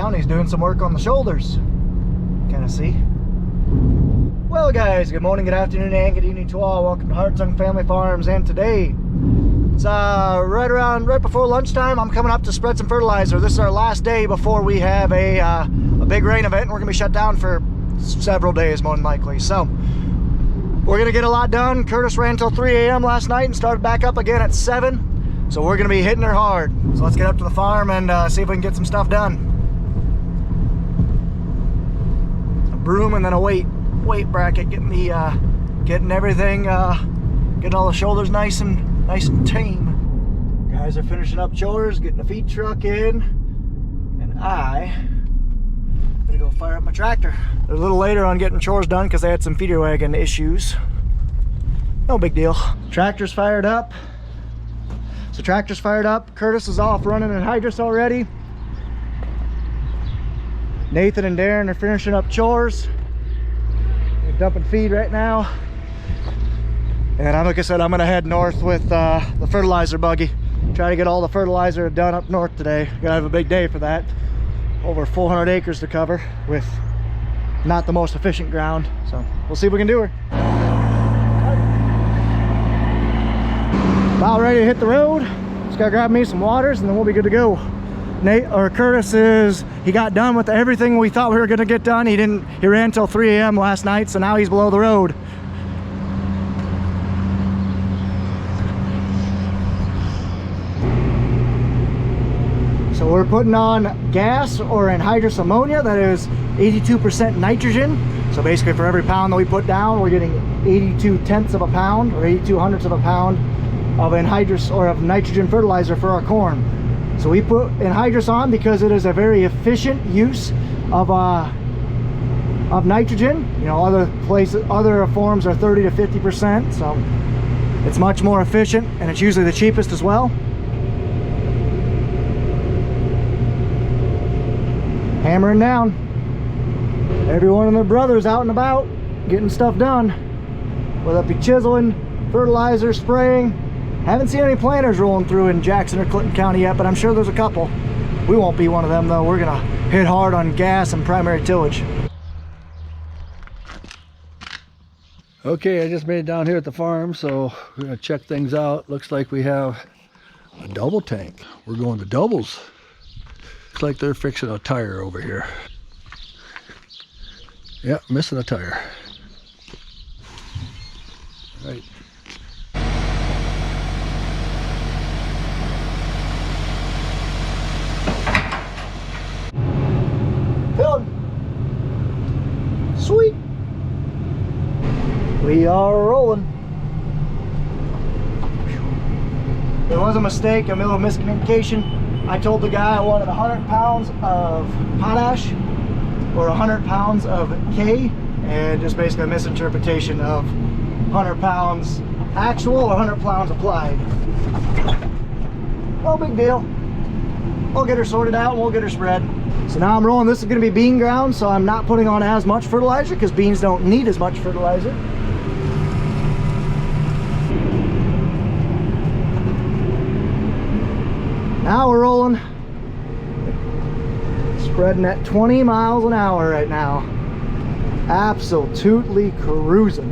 now, and he's doing some work on the shoulders. Kind of see. Well guys, good morning, good afternoon, and good evening to all. Welcome to Hartung Family Farms, and today it's right before lunchtime. I'm coming up to spread some fertilizer. This is our last day before we have a big rain event, and we're gonna be shut down for several days more than likely. So we're gonna get a lot done. Curtis ran until 3 a.m. last night and started back up again at 7. So we're gonna be hitting her hard. So let's get up to the farm and see if we can get some stuff done. A broom and then a weight bracket, getting everything, getting all the shoulders nice and tame. Guys are finishing up chores, getting the feed truck in, and I'm gonna go fire up my tractor. They're a little later on getting chores done because they had some feeder wagon issues. No big deal. Tractor's fired up. So tractor's fired up. Curtis is off running in hydrous already. Nathan and Darren are finishing up chores. They're dumping feed right now. And like I said, I'm gonna head north with the fertilizer buggy. Try to get all the fertilizer done up north today. Gonna have a big day for that. Over 400 acres to cover with not the most efficient ground. So we'll see if we can do her. About ready to hit the road. Just gotta grab me some waters and then we'll be good to go. Curtis he got done with everything we thought we were gonna get done. He ran till 3 a.m. last night, so now he's below the road. So we're putting on gas or anhydrous ammonia that is 82% nitrogen. So basically for every pound that we put down, we're getting 82 tenths of a pound or 82 hundredths of a pound of anhydrous or of nitrogen fertilizer for our corn. So we put anhydrous on because it is a very efficient use of nitrogen. You know, other forms are 30 to 50%, so it's much more efficient, and it's usually the cheapest as well. Hammering down. Every one of their brothers out and about getting stuff done, whether it be chiseling, fertilizer, spraying. Haven't seen any planters rolling through in Jackson or Clinton County yet, but I'm sure there's a couple. We won't be one of them though. We're gonna hit hard on gas and primary tillage. Okay, I just made it down here at the farm, so we're gonna check things out. Looks like we have a double tank. We're going to doubles. Looks like they're fixing a tire over here. Yeah, missing a tire. All right. Sweet. We are rolling. There was a mistake, a little miscommunication. I told the guy I wanted 100 pounds of potash or 100 pounds of K, and just basically a misinterpretation of 100 pounds actual or 100 pounds applied. No big deal. We'll get her sorted out and we'll get her spread. So now I'm rolling. This is going to be bean ground, so I'm not putting on as much fertilizer because beans don't need as much fertilizer. Now we're rolling. Spreading at 20 miles an hour right now. Absolutely cruising.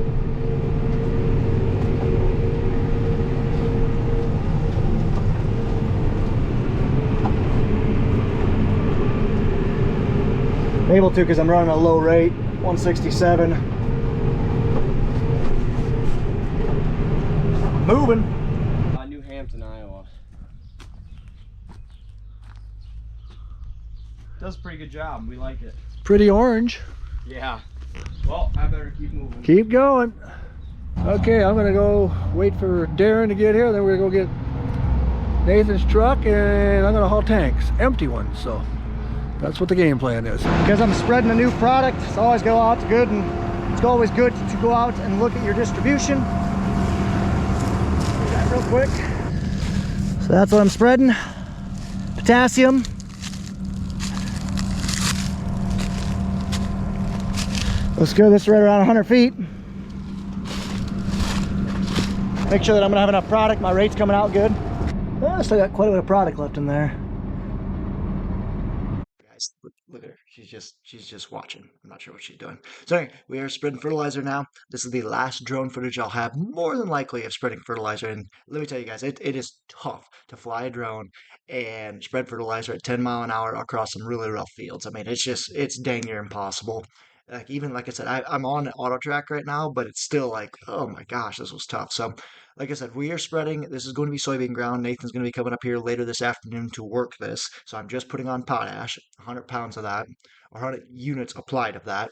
Able to because I'm running a low rate, 167. Moving. New Hampton, Iowa. Does a pretty good job. We like it. Pretty orange. Yeah. Well, I better keep moving. Keep going. Okay, I'm gonna go wait for Darren to get here. Then we're gonna go get Nathan's truck, and I'm gonna haul tanks, empty ones. So that's what the game plan is. Because I'm spreading a new product, it's always go out to good, and it's always good to go out and look at your distribution. Do that real quick. So that's what I'm spreading. Potassium. Looks good. This is right around 100 feet. Make sure that I'm gonna have enough product. My rate's coming out good. Well, I still got quite a bit of product left in there. Look at her. She's just watching. I'm not sure what she's doing. So anyway, we are spreading fertilizer now. This is the last drone footage I'll have more than likely of spreading fertilizer. And let me tell you guys, it is tough to fly a drone and spread fertilizer at 10 mile an hour across some really rough fields. I mean, it's dang near impossible. Like even like I said, I'm on auto track right now, but it's still like, oh my gosh, this was tough. So like I said, we are spreading. This is going to be soybean ground. Nathan's going to be coming up here later this afternoon to work this. So I'm just putting on potash, 100 pounds of that, or 100 units applied of that.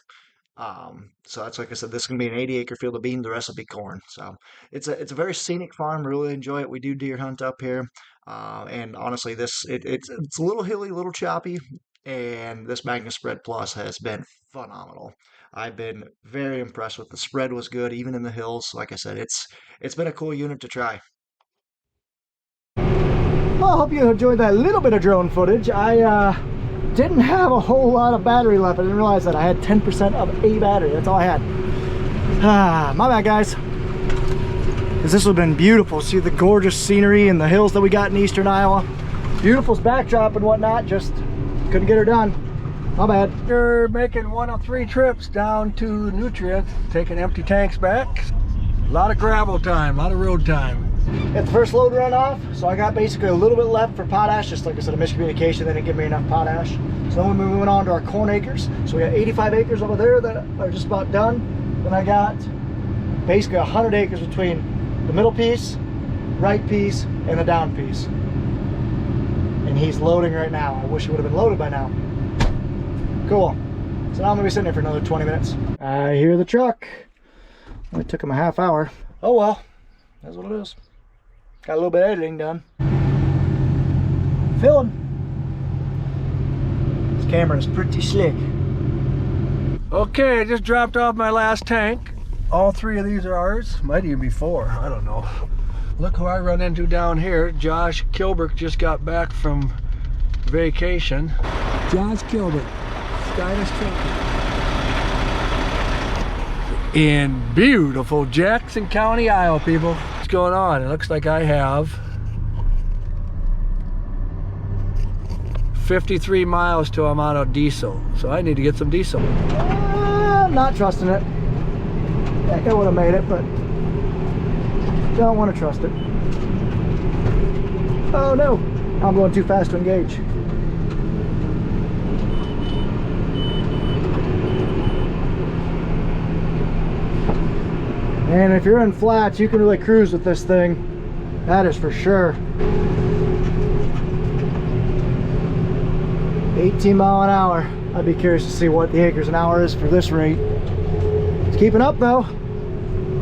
So that's like I said, this is going to be an 80-acre field of beans. The rest will be corn. So it's a very scenic farm. Really enjoy it. We do deer hunt up here, and honestly, it's a little hilly, a little choppy, and this Magnus Spread Plus has been phenomenal. I've been very impressed with the spread. Was good even in the hills. Like I said, it's been a cool unit to try. Well, I hope you enjoyed that little bit of drone footage. I didn't have a whole lot of battery left. I didn't realize that I had 10% of a battery. That's all I had. My bad, guys. Because this would have been beautiful. See the gorgeous scenery and the hills that we got in eastern Iowa. Beautiful backdrop and whatnot. Just couldn't get her done. My bad. You're making 1 of 3 trips down to Nutrient, taking empty tanks back. A lot of gravel time, a lot of road time. Got the first load run off, so I got basically a little bit left for potash. Just like I said, a miscommunication. They didn't give me enough potash. So then we're moving on to our corn acres. So we got 85 acres over there that are just about done. Then I got basically 100 acres between the middle piece, right piece, and the down piece. And he's loading right now. I wish it would have been loaded by now. Cool. So now I'm gonna be sitting here for another 20 minutes. I hear the truck. Only took him a half hour. Oh well, that's what it is. Got a little bit of editing done. Filling. This camera is pretty slick. Okay, I just dropped off my last tank. All 3 of these are ours. Might even be 4, I don't know. Look who I run into down here. Josh Kilbrick just got back from vacation. Josh Kilbrick, Skyness Kilbrick. In beautiful Jackson County, Iowa, people. What's going on? It looks like I have 53 miles till I'm out of diesel. So I need to get some diesel. I'm not trusting it. Heck, I would have made it, but don't want to trust it. Oh no, I'm going too fast to engage. And if you're in flats, you can really cruise with this thing. That is for sure. 18 mile an hour. I'd be curious to see what the acres an hour is for this rate. It's keeping up though.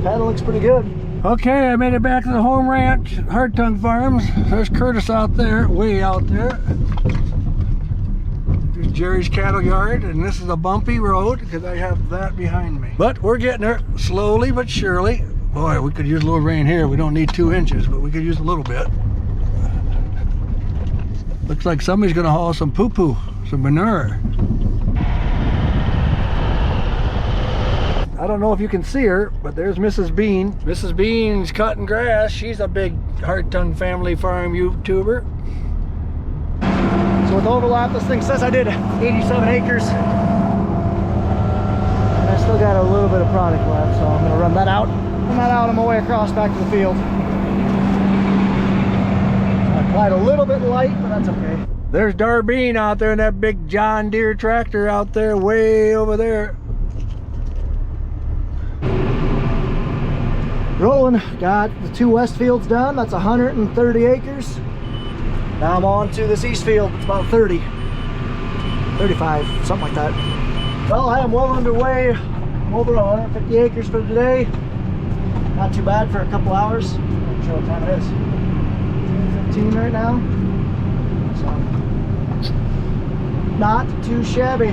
Paddle looks pretty good. Okay, I made it back to the home ranch, Hartung Farms. There's Curtis out there, way out there. There's Jerry's cattle yard, and this is a bumpy road because I have that behind me. But we're getting there, slowly but surely. Boy, we could use a little rain here. We don't need 2 inches, but we could use a little bit. Looks like somebody's gonna haul some poo-poo, some manure. I don't know if you can see her, but there's Mrs. Bean. Mrs. Bean's cutting grass. She's a big Hartung family farm YouTuber. So with overlap, this thing says I did 87 acres. And I still got a little bit of product left, so I'm gonna run that out. Run that out on my way across back to the field. I applied a little bit light, but that's okay. There's Darbean out there in that big John Deere tractor out there, way over there. Rolling, got the 2 west fields done. That's 130 acres. Now I'm on to this east field. It's about 30, 35, something like that. Well, I am well underway. I'm over 150 acres for today. Not too bad for a couple hours. I'm not sure what time it is. 10:15 right now. So, not too shabby.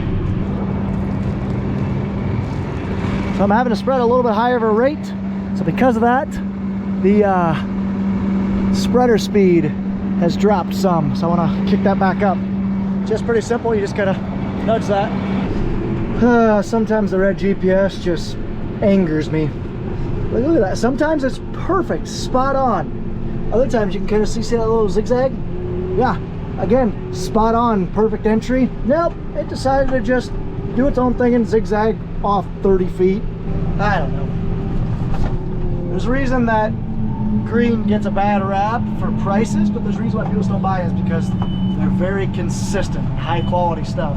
So I'm having to spread a little bit higher of a rate. So because of that, the spreader speed has dropped some. So I want to kick that back up. Just pretty simple. You just gotta nudge that. Sometimes the red GPS just angers me. Look at that. Sometimes it's perfect, spot on. Other times you can kind of see that little zigzag. Yeah, again, spot on, perfect entry. Nope, it decided to just do its own thing and zigzag off 30 feet. I don't know. There's a reason that green gets a bad rap for prices, but there's a reason why people still buy it, is because they're very consistent, high quality stuff.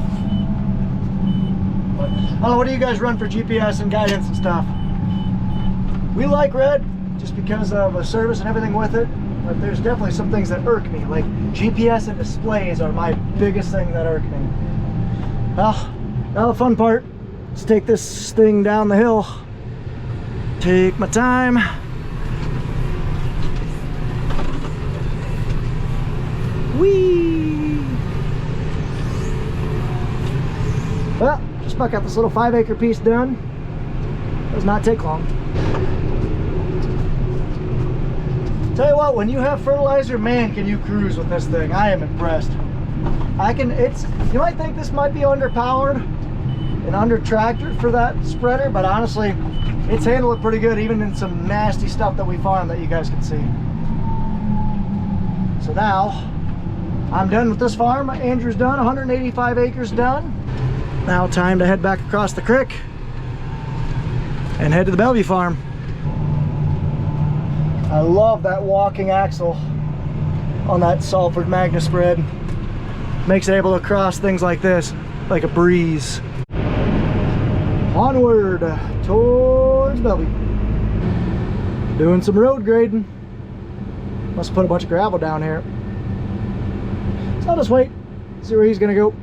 But, I don't know, what do you guys run for GPS and guidance and stuff? We like red just because of the service and everything with it, but there's definitely some things that irk me. Like GPS and displays are my biggest thing that irk me. Well, now the fun part. Let's take this thing down the hill. Take my time. Whee! Well, just about got this little 5-acre piece done. Does not take long. Tell you what, when you have fertilizer, man, can you cruise with this thing. I am impressed. You might think this might be underpowered and under tractored for that spreader, but honestly, it's handled it pretty good, even in some nasty stuff that we farm that you guys can see. So now, I'm done with this farm. Andrew's done, 185 acres done. Now time to head back across the creek and head to the Bellevue farm. I love that walking axle on that Salford Magna spread. Makes it able to cross things like this, like a breeze. Onward towards Bellevue. Doing some road grading. Must put a bunch of gravel down here. So I'll just wait, see where he's gonna go.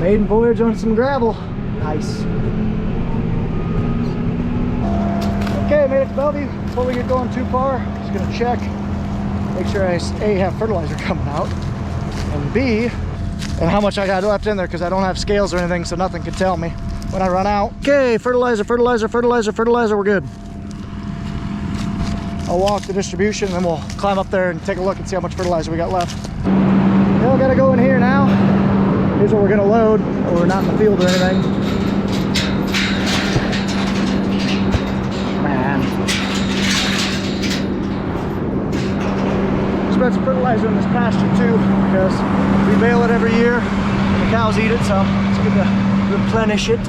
Maiden voyage on some gravel. Nice. Okay, made it to Bellevue. Before we get going too far, just gonna check, make sure I A, have fertilizer coming out, and B, and how much I got left in there, because I don't have scales or anything, so nothing can tell me when I run out. Okay, fertilizer, we're good. I'll walk the distribution and then we'll climb up there and take a look and see how much fertilizer we got left. Well, gotta go in here now. Here's what we're gonna load, or we're not in the field or anything. Man. Spread some fertilizer in this pasture too, because we bale it every year. The cows eat it, so it's good to replenish it.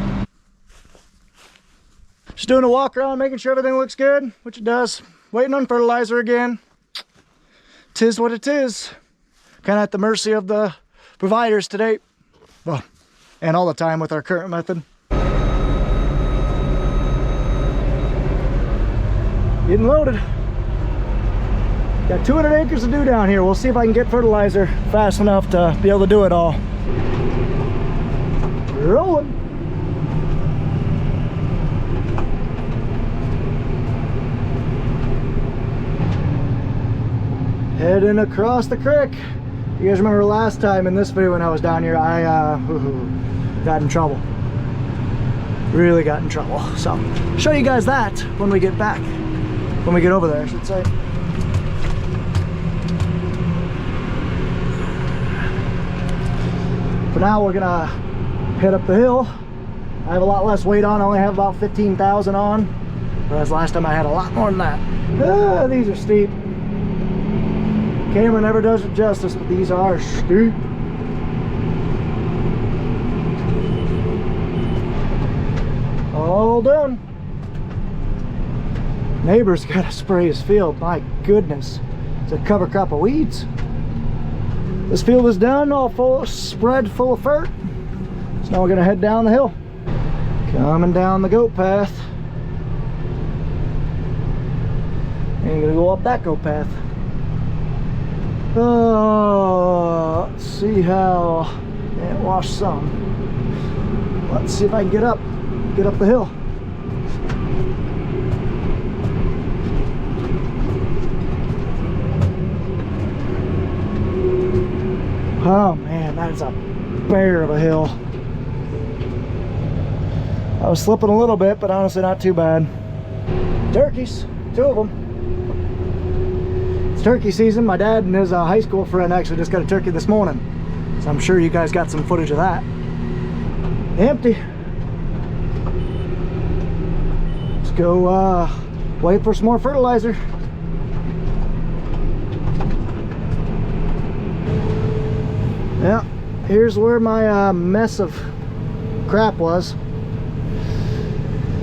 Just doing a walk around, making sure everything looks good, which it does. Waiting on fertilizer again. 'Tis what it is. Kind of at the mercy of the providers today. Well, and all the time with our current method. Getting loaded. Got 200 acres to do down here. We'll see if I can get fertilizer fast enough to be able to do it all. Rolling. Heading across the creek. You guys remember last time in this video when I was down here, I got in trouble. Really got in trouble. So, show you guys that when we get back. When we get over there, I should say. For now, we're gonna head up the hill. I have a lot less weight on. I only have about 15,000 on. Whereas last time I had a lot more than that. These are steep. Camera never does it justice, but these are steep. All done. Neighbor's got to spray his field. My goodness, it's a cover crop of weeds. This field is done, all full, spread full of fert. So now we're gonna head down the hill. Coming down the goat path. And gonna go up that goat path. Let's see how it washed some. Let's see if I can get up the hill. Oh man, that is a bear of a hill. I was slipping a little bit, but honestly not too bad. Turkeys, 2 of them. It's turkey season. My dad and his high school friend actually just got a turkey this morning. So I'm sure you guys got some footage of that. Empty. go wait for some more fertilizer. Yeah, here's where my mess of crap was.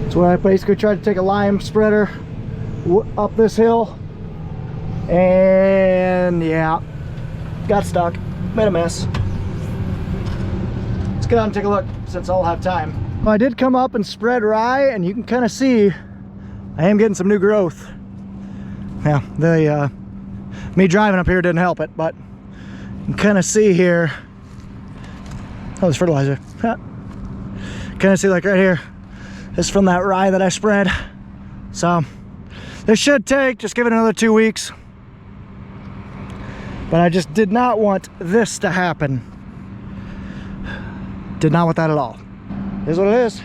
It's where I basically tried to take a lime spreader up this hill, and yeah, got stuck, made a mess. Let's get out and take a look since I'll have time. I did come up and spread rye, and you can kind of see I am getting some new growth. Yeah, me driving up here didn't help it, but you can kind of see here. Oh, there's fertilizer. Kind of see, like right here, this is from that rye that I spread. So this should take, just give it another 2 weeks. But I just did not want this to happen. Did not want that at all. Here's what it is.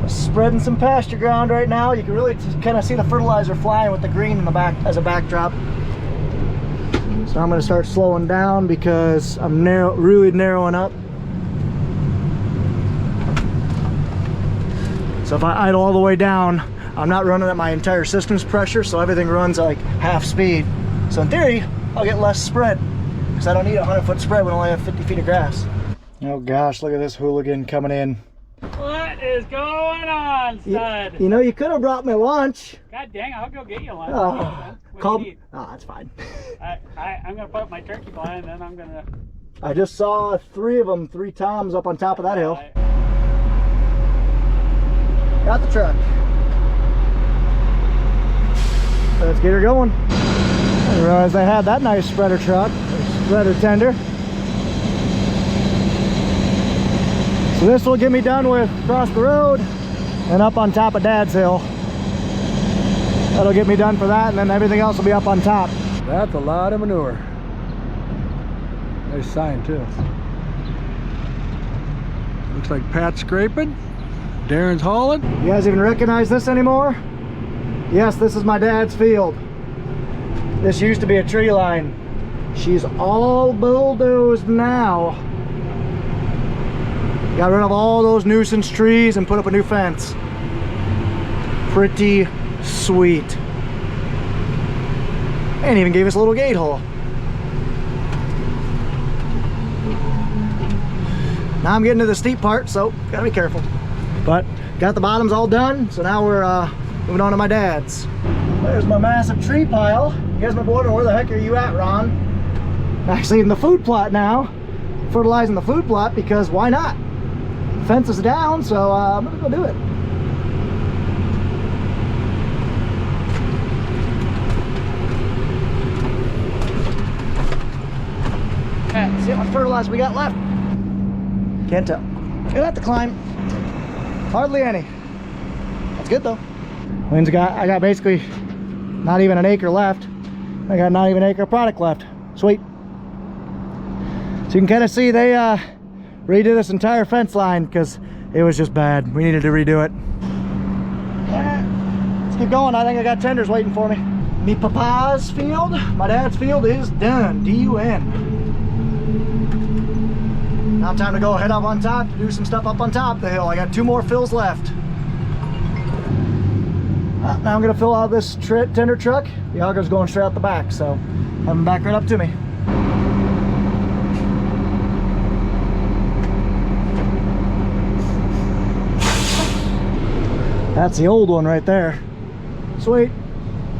Spreading some pasture ground right now. You can really kind of see the fertilizer flying with the green in the back as a backdrop. So I'm going to start slowing down because I'm really narrowing up. So if I idle all the way down, I'm not running at my entire system's pressure, so everything runs like half speed. So in theory, I'll get less spread because I don't need a 100-foot spread when I only have 50 feet of grass. Oh gosh, look at this hooligan coming in. What is going on, stud? You know, you could have brought me lunch. God dang, I'll go get you lunch. Oh, that's fine. I'm gonna put up my turkey blind, and then I'm gonna. I just saw 3 of them, 3 toms up on top of that hill. Got the truck. Let's get her going. I didn't realize they had that nice spreader truck, or spreader tender. So this will get me done with across the road and up on top of Dad's hill. That'll get me done for that, and then everything else will be up on top. That's a lot of manure. Nice sign too. Looks like Pat's scraping. Darren's hauling. You guys even recognize this anymore? Yes, this is my dad's field. This used to be a tree line. She's all bulldozed now. Got rid of all those nuisance trees and put up a new fence. Pretty sweet. And even gave us a little gate hole. Now I'm getting to the steep part, so gotta be careful. But got the bottoms all done, so now we're moving on to my dad's. There's my massive tree pile. You guys might be wondering, where the heck are you at, Ron? Actually in the food plot now. Fertilizing the food plot because why not? Fence is down, so I'm gonna go do it. Okay, see how much fertilizer we got left. Can't tell. Gonna have to climb. Hardly any. That's good though. I got basically not even an acre left. I got not even an acre of product left. Sweet. So you can kind of see they redo this entire fence line because it was just bad. We needed to redo it. Let's keep going. I think I got tenders waiting for me. Me papa's field, my dad's field is done. D-U-N. Now time to go head up on top, do some stuff up on top of the hill. I got 2 more fills left. Now I'm gonna fill out this tender truck. The auger's going straight out the back, so have them back right up to me. That's the old one right there. Sweet.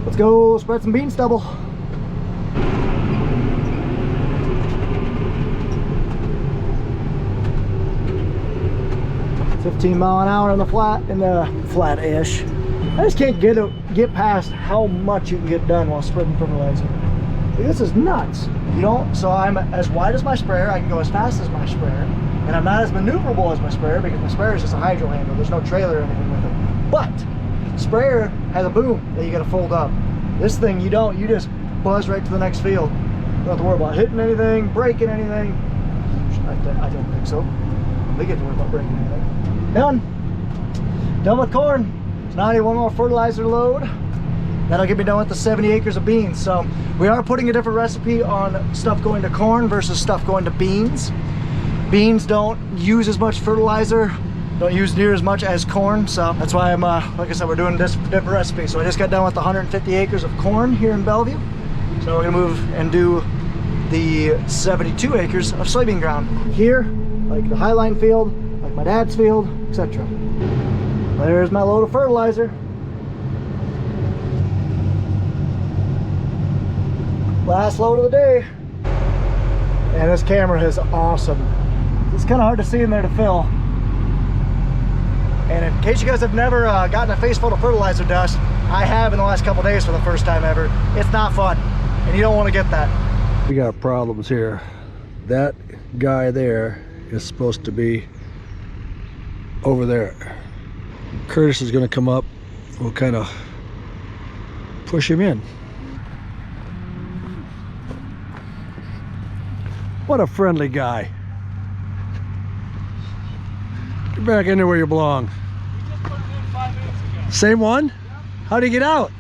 Let's go spread some bean stubble. "15 mph in the flat-ish. I just can't get past how much you can get done while spreading fertilizer. This is nuts. You don't. So I'm as wide as my sprayer. I can go as fast as my sprayer, and I'm not as maneuverable as my sprayer because my sprayer is just a hydro handle. There's no trailer or anything with it. But sprayer has a boom that you got to fold up. This thing you don't. You just buzz right to the next field. You don't have to worry about hitting anything, breaking anything. I don't think so. They get to worry about breaking anything. Done with corn. So now I need 1 more fertilizer load. That'll get me done with the 70 acres of beans. So we are putting a different recipe on stuff going to corn versus stuff going to beans. Beans don't use as much fertilizer don't use near as much as corn, so that's why I'm, like I said, we're doing this different recipe. So I just got done with 150 acres of corn here in Bellevue. So we're gonna move and do the 72 acres of soybean ground. Here, like the Highline field, like my dad's field, etc. There's my load of fertilizer. Last load of the day. And this camera is awesome. It's kind of hard to see in there to fill. And in case you guys have never gotten a face full of fertilizer dust, I have in the last couple days for the first time ever. It's not fun, and you don't want to get that. We got problems here. That guy there is supposed to be over there. Curtis is going to come up. We'll kind of push him in. What a friendly guy. Get back in there where you belong. We just put it in 5 minutes ago. Same one? Yep. How'd he get out?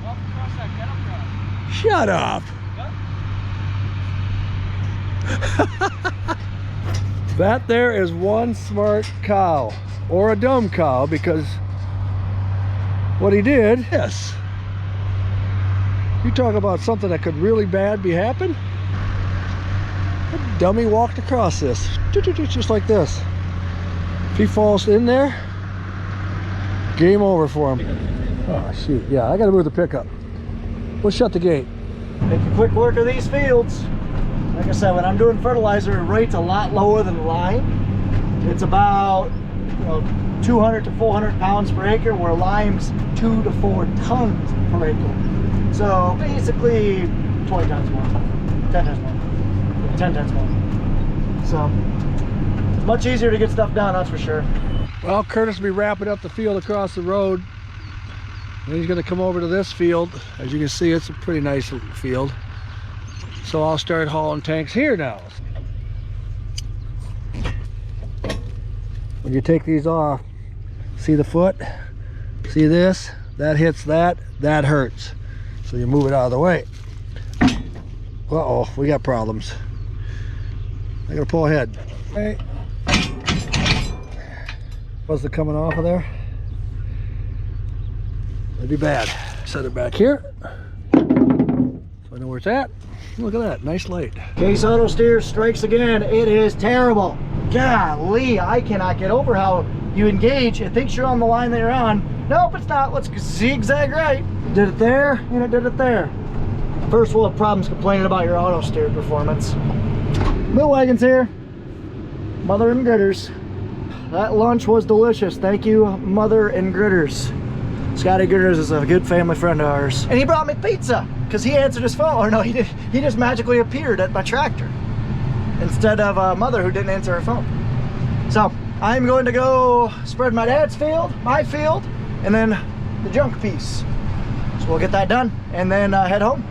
Walk across that kettle drive. Shut up. Yep. That there is one smart cow, or a dumb cow, because what he did, yes. You talk about something that could really bad be happen. That dummy walked across this, just like this. If he falls in there, game over for him. Oh shoot, yeah, I gotta move the pickup. We'll shut the gate. Make a quick work of these fields. Like I said, when I'm doing fertilizer, the rate's a lot lower than lime. It's about 200 to 400 pounds per acre, where lime's 2 to 4 tons per acre. So basically 20 times more, 10 times more, 10 times more. So it's much easier to get stuff done, that's for sure. Well, Curtis will be wrapping up the field across the road. Then he's going to come over to this field. As you can see, it's a pretty nice field. So I'll start hauling tanks here now. When you take these off, see the foot? See this? That hits that, that hurts. So you move it out of the way. Uh-oh, we got problems. I gotta pull ahead. Hey. Was it coming off of there? That'd be bad. Set it back here. So I know where it's at. Look at that, nice light. Case Auto Steer strikes again. It is terrible. Golly, I cannot get over how you engage. It thinks you're on the line that you're on. Nope, it's not. Let's zigzag right. Did it there, and it did it there. First, we'll have problems complaining about your auto steer performance. Mill wagons here. Mother and Gritters. That lunch was delicious. Thank you, Mother and Gritters. Scotty Gritters is a good family friend of ours. And he brought me pizza because he answered his phone. Or no, he just magically appeared at my tractor instead of Mother, who didn't answer her phone. So I'm going to go spread my dad's field, my field, and then the junk piece. So we'll get that done and then head home.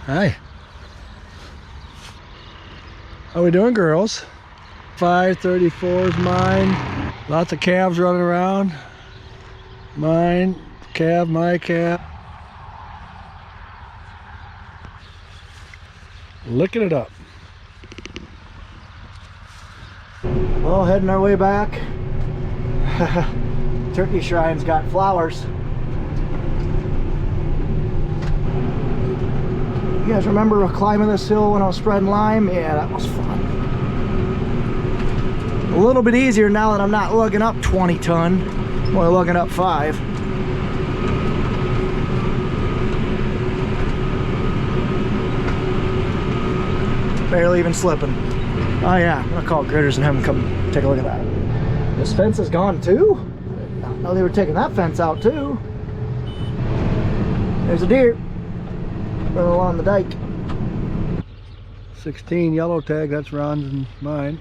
Hi. How we doing, girls? 534 is mine. Lots of calves running around. Mine, calf, my calf. Licking it up. Well, heading our way back. Turkey Shrine's got flowers. You guys remember climbing this hill when I was spreading lime? Yeah, that was fun. A little bit easier now that I'm not lugging up 20 ton. I'm only lugging up 5. Barely even slipping. Oh yeah, I'm gonna call Gritters and have them come take a look at that. This fence is gone too? No, they were taking that fence out too. There's a deer running along the dike. 16 yellow tag, that's Ron's and mine.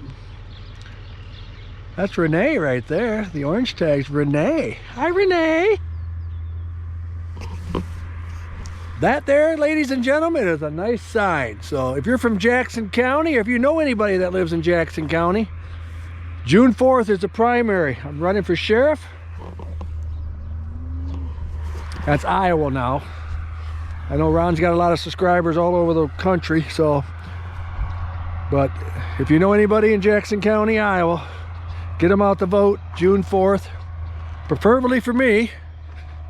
That's Renee right there. The orange tag's Renee. Hi, Renee. That there, ladies and gentlemen, is a nice sign. So if you're from Jackson County, or if you know anybody that lives in Jackson County, June 4th is the primary. I'm running for sheriff. That's Iowa now. I know Ron's got a lot of subscribers all over the country, so, but if you know anybody in Jackson County, Iowa, get them out to vote June 4th, preferably for me,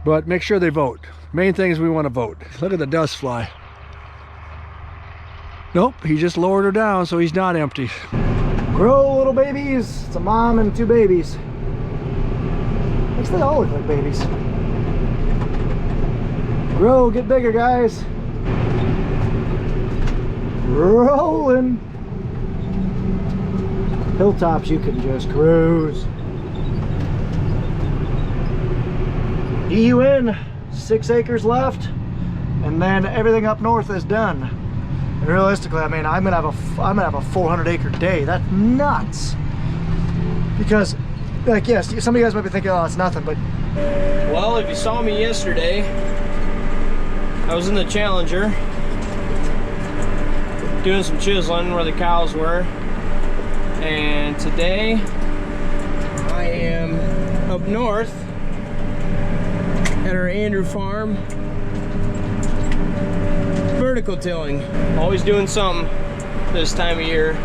but make sure they vote. Main thing is we want to vote. Look at the dust fly. Nope, he just lowered her down, so he's not empty. Grow, little babies. It's a mom and 2 babies. Looks they all look like babies. Grow, get bigger, guys. Rolling. Hilltops, you can just cruise. DUN, 6 acres left, and then everything up north is done. And realistically, I mean, I'm gonna have a 400 acre day. That's nuts. Because, like, yes, some of you guys might be thinking, oh, it's nothing, but Well, if you saw me yesterday, I was in the Challenger doing some chiseling where the cows were, and today I am up north at our Andrew farm, vertical tilling. Always doing something this time of year.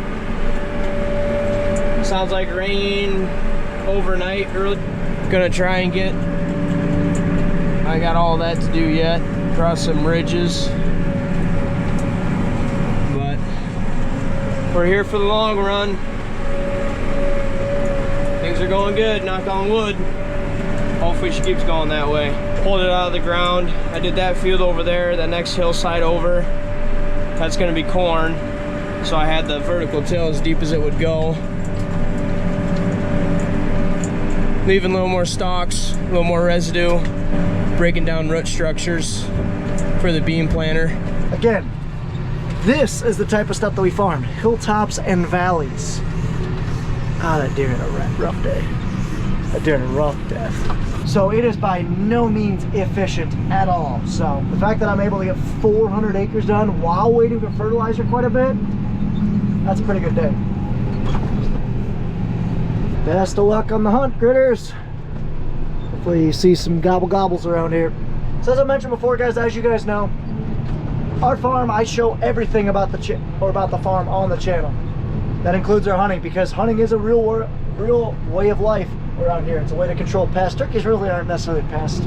Sounds like rain overnight early. Gonna try and get, I got all that to do yet, cross some ridges, but we're here for the long run. Things are going good, knock on wood. Hopefully she keeps going that way. Pulled it out of the ground. I did that field over there, the next hillside over. That's gonna be corn. So I had the vertical till as deep as it would go. Leaving a little more stalks, a little more residue, breaking down root structures for the bean planter. again, this is the type of stuff that we farm. Hilltops and valleys. Ah, that deer had a rough day. That deer had a rough death. So it is by no means efficient at all. So the fact that I'm able to get 400 acres done while waiting for fertilizer quite a bit, that's a pretty good day. Best of luck on the hunt, critters. Hopefully you see some gobbles around here. So as I mentioned before, guys, as you guys know, our farm, I show everything about the farm on the channel. That includes our hunting, because hunting is a real way of life around here. It's a way to control pests. Turkeys really aren't necessarily pests,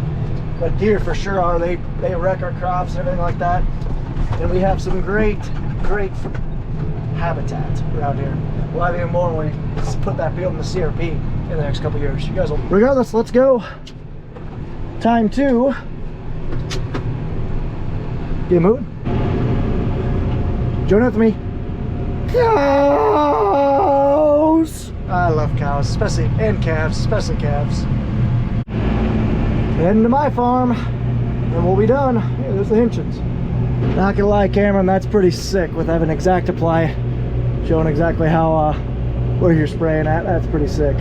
but deer for sure are. They wreck our crops and everything like that. And we have some great habitat around here. We'll have even more when we put that field in the CRP in the next couple years. You guys will. Regardless, let's go. Time to get moving. Join with me. Cows! I love cows, and calves, especially calves. Heading to my farm, and we'll be done. Yeah, there's the Hinchins. Not gonna lie, Cameron, that's pretty sick with having exact apply, showing exactly how where you're spraying at. That's pretty sick.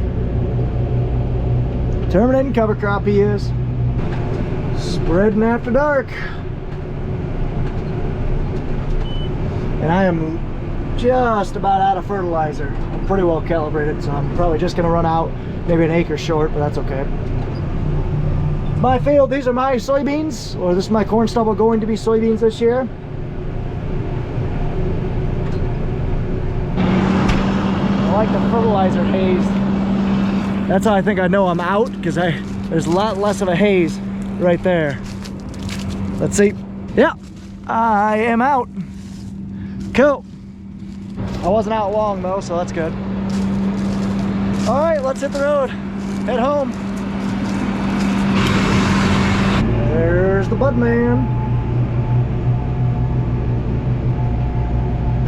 Terminating cover crop he is. Spreading after dark. And I am just about out of fertilizer. I'm pretty well calibrated, so I'm probably just gonna run out maybe an acre short, but that's okay. My field, these are my soybeans, or this is my corn stubble going to be soybeans this year. I like the fertilizer haze. That's how I think I know I'm out, because there's a lot less of a haze right there. Let's see. Yeah, I am out. Cool. I wasn't out long though, so that's good. All right, let's hit the road. Head home. There's the bud man.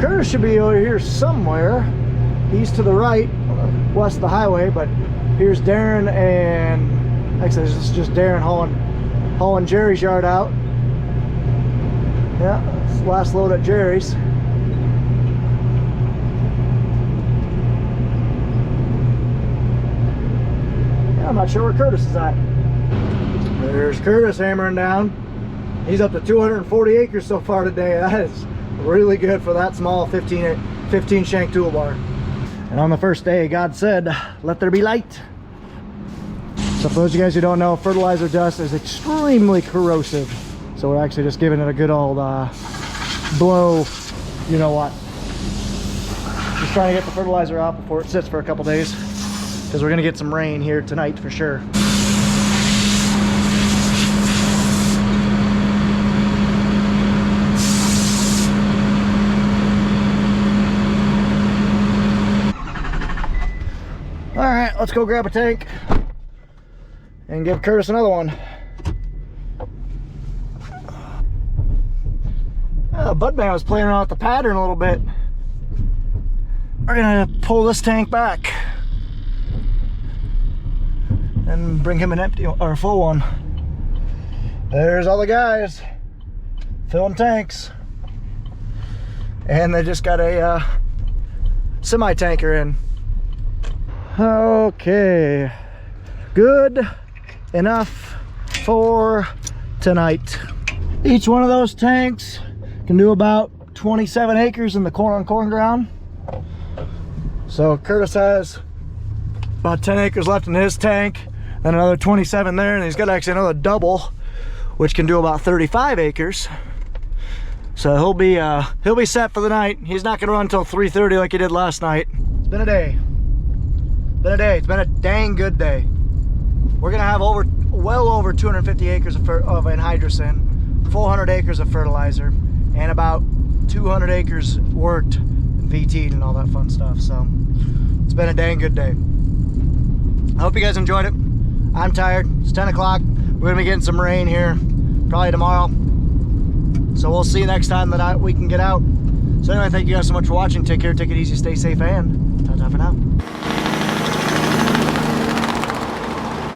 Curtis should be over here somewhere. He's to the right, west of the highway, but here's Darren and, actually this is just Darren hauling Jerry's yard out. Yeah, it's the last load at Jerry's. I'm not sure where Curtis is at. There's Curtis hammering down. He's up to 240 acres so far today. That is really good for that small 15 shank toolbar. And on the first day, God said, let there be light. So for those of you guys who don't know, fertilizer dust is extremely corrosive. So we're actually just giving it a good old blow, you know what. Just trying to get the fertilizer out before it sits for a couple days, because we're gonna get some rain here tonight for sure. All right, let's go grab a tank and give Curtis another one. Budman was playing around with the pattern a little bit. We're gonna pull this tank back and bring him an empty or a full one. There's all the guys filling tanks, and they just got a semi-tanker in. Okay, good enough for tonight. Each one of those tanks can do about 27 acres in the corn on corn ground. So Curtis has about 10 acres left in his tank, then another 27 there, and he's got actually another double, which can do about 35 acres. So he'll be set for the night. He's not gonna run until 3:30 like he did last night. It's been a day. It's been a dang good day. We're gonna have well over 250 acres of anhydrous, 400 acres of fertilizer, and about 200 acres worked and VT'd and all that fun stuff. So it's been a dang good day. I hope you guys enjoyed it. I'm tired. It's 10 o'clock. We're gonna be getting some rain here probably tomorrow. So we'll see you next time that we can get out. So anyway, thank you guys so much for watching. Take care, take it easy, stay safe, and ta-ta for now.